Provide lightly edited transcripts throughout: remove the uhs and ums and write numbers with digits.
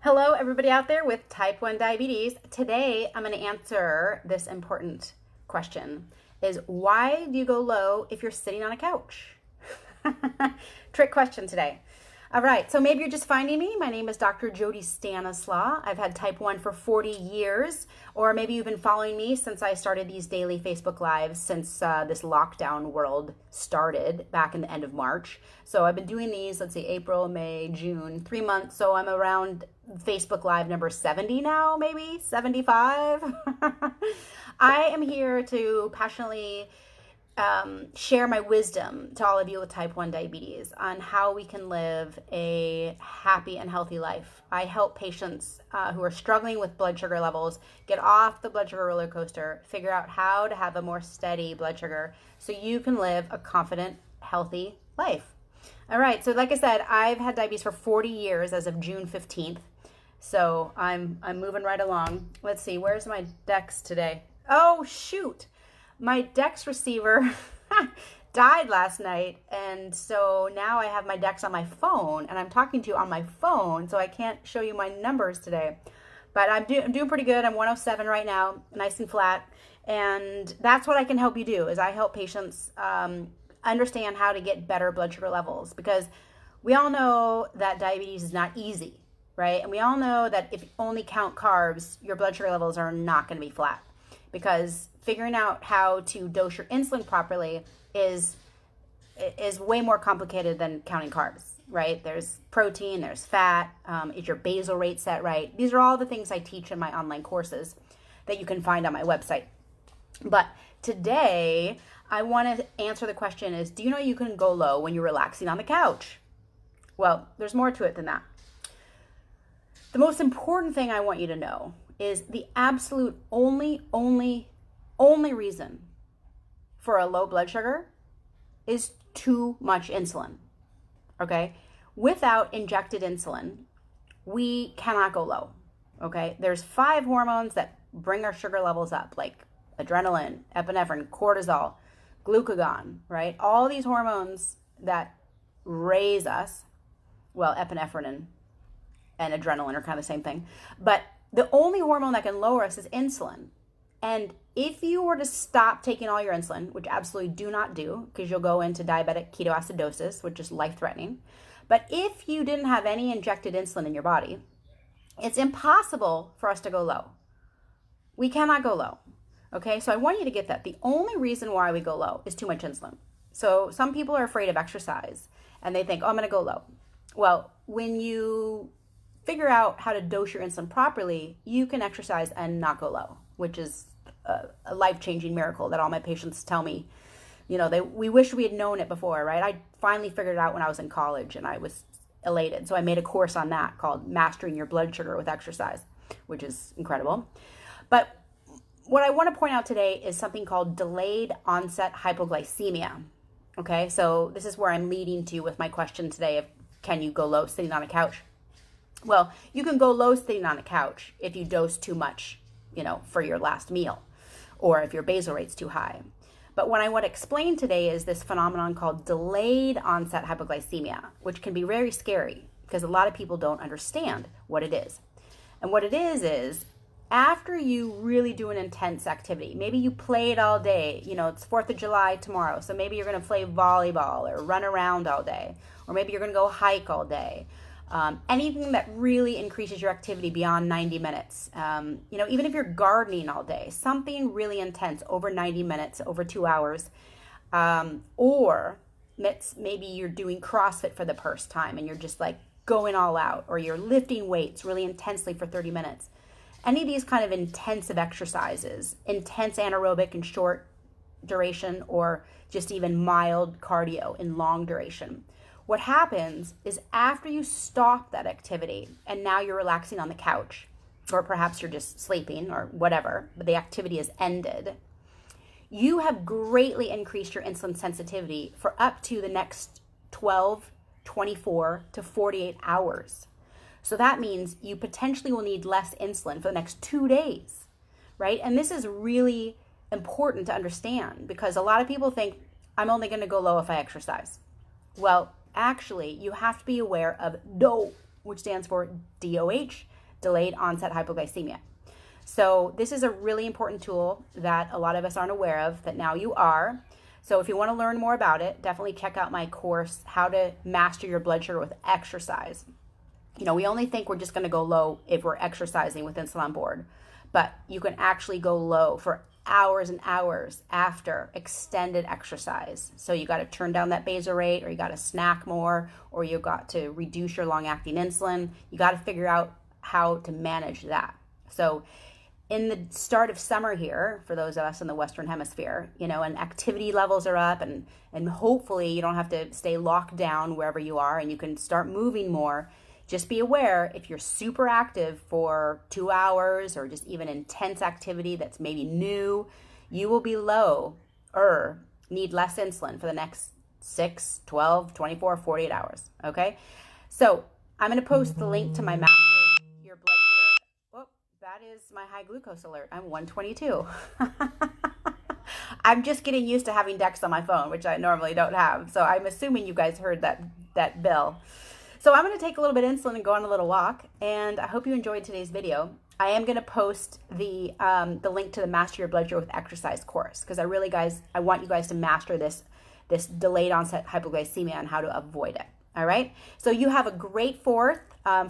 Hello, everybody out there with type 1 diabetes. Today, I'm going to answer this important question is why do you go low if you're sitting on a couch? Trick question today. All right, so maybe you're just finding me. My name is Dr. Jody Stanislaw. I've had type 1 for 40 years, or maybe you've been following me since I started these daily Facebook Lives since this lockdown world started back in the end of March. So I've been doing these, let's see, April, May, June, 3 months. So I'm around Facebook Live number 70 now, maybe 75. I am here to passionately share my wisdom to all of you with type 1 diabetes on how we can live a happy and healthy life. I help patients who are struggling with blood sugar levels get off the blood sugar roller coaster, figure out how to have a more steady blood sugar so you can live a confident, healthy life. All right, so like I said, I've had diabetes for 40 years as of June 15th. So I'm moving right along. Let's see, where's my Dex today? Oh, shoot. My Dex receiver died last night, and so now I have my Dex on my phone, and I'm talking to you on my phone, so I can't show you my numbers today. But I'm doing pretty good. I'm 107 right now, nice and flat, and that's what I can help you do, is I help patients understand how to get better blood sugar levels, because we all know that diabetes is not easy, right? And we all know that if you only count carbs, your blood sugar levels are not going to be flat, because figuring out how to dose your insulin properly is way more complicated than counting carbs, right? There's protein, there's fat, is your basal rate set right? These are all the things I teach in my online courses that you can find on my website. But today, I want to answer the question is, do you know you can go low when you're relaxing on the couch? Well, there's more to it than that. The most important thing I want you to know is the absolute only reason for a low blood sugar is too much insulin, okay? Without injected insulin, we cannot go low, okay? There's 5 hormones that bring our sugar levels up, like adrenaline, epinephrine, cortisol, glucagon, right? All these hormones that raise us, well, epinephrine and adrenaline are kind of the same thing, but the only hormone that can lower us is insulin. And if you were to stop taking all your insulin, which absolutely do not do, because you'll go into diabetic ketoacidosis, which is life-threatening. But if you didn't have any injected insulin in your body, it's impossible for us to go low. We cannot go low, okay? So I want you to get that. The only reason why we go low is too much insulin. So some people are afraid of exercise, and they think, oh, I'm going to go low. Well, when you figure out how to dose your insulin properly, you can exercise and not go low, which is a life-changing miracle that all my patients tell me. You know, we wish we had known it before, right? I finally figured it out when I was in college, and I was elated. So I made a course on that called Mastering Your Blood Sugar with Exercise, which is incredible. But what I want to point out today is something called delayed onset hypoglycemia. Okay, so this is where I'm leading to with my question today of, can you go low sitting on a couch? Well, you can go low sitting on a couch if you dose too much, for your last meal, or if your basal rate's too high. But what I want to explain today is this phenomenon called delayed onset hypoglycemia, which can be very scary because a lot of people don't understand what it is. And what it is after you really do an intense activity, maybe you played all day, it's 4th of July tomorrow, so maybe you're going to play volleyball or run around all day, or maybe you're going to go hike all day. Anything that really increases your activity beyond 90 minutes. Even if you're gardening all day, something really intense over 90 minutes, over 2 hours, or maybe you're doing CrossFit for the first time and you're just like going all out, or you're lifting weights really intensely for 30 minutes. Any of these kind of intensive exercises, intense anaerobic in short duration, or just even mild cardio in long duration. What happens is after you stop that activity and now you're relaxing on the couch, or perhaps you're just sleeping or whatever, but the activity is ended, you have greatly increased your insulin sensitivity for up to the next 12, 24 to 48 hours. So that means you potentially will need less insulin for the next 2 days, right? And this is really important to understand because a lot of people think, I'm only going to go low if I exercise. Well, actually, you have to be aware of DOH, which stands for DOH, delayed onset hypoglycemia. So this is a really important tool that a lot of us aren't aware of, that now you are. So if you want to learn more about it, definitely check out my course, How to Master Your Blood Sugar with Exercise. You know, we only think we're just going to go low if we're exercising with insulin on board, but you can actually go low for hours and hours after extended exercise. So you got to turn down that basal rate, or you got to snack more, or you got to reduce your long-acting insulin. You got to figure out how to manage that. So in the start of summer here, for those of us in the Western Hemisphere, you know, and activity levels are up, and hopefully you don't have to stay locked down wherever you are, and you can start moving more. Just be aware, if you're super active for 2 hours or just even intense activity that's maybe new, you will be low or need less insulin for the next 6, 12, 24, 48 hours, okay? So I'm going to post the link to my Master Your Blood Sugar. Oh, that is my high glucose alert. I'm 122. I'm just getting used to having Dex on my phone, which I normally don't have. So I'm assuming you guys heard that bell. So I'm going to take a little bit of insulin and go on a little walk, and I hope you enjoyed today's video. I am going to post the link to the Master Your Blood Sugar with Exercise course, because I want you guys to master this delayed onset hypoglycemia and how to avoid it. All right. So you have a great 4th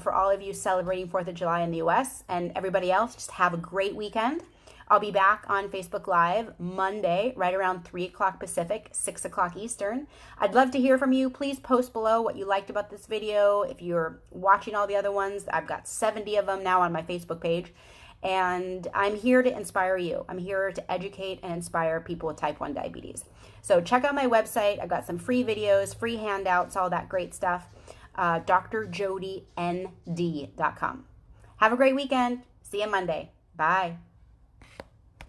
for all of you celebrating 4th of July in the U.S. and everybody else. Just have a great weekend. I'll be back on Facebook Live Monday, right around 3 o'clock Pacific, 6 o'clock Eastern. I'd love to hear from you. Please post below what you liked about this video. If you're watching all the other ones, I've got 70 of them now on my Facebook page. And I'm here to inspire you. I'm here to educate and inspire people with type 1 diabetes. So check out my website. I've got some free videos, free handouts, all that great stuff. drjodyn.com. Have a great weekend. See you Monday. Bye.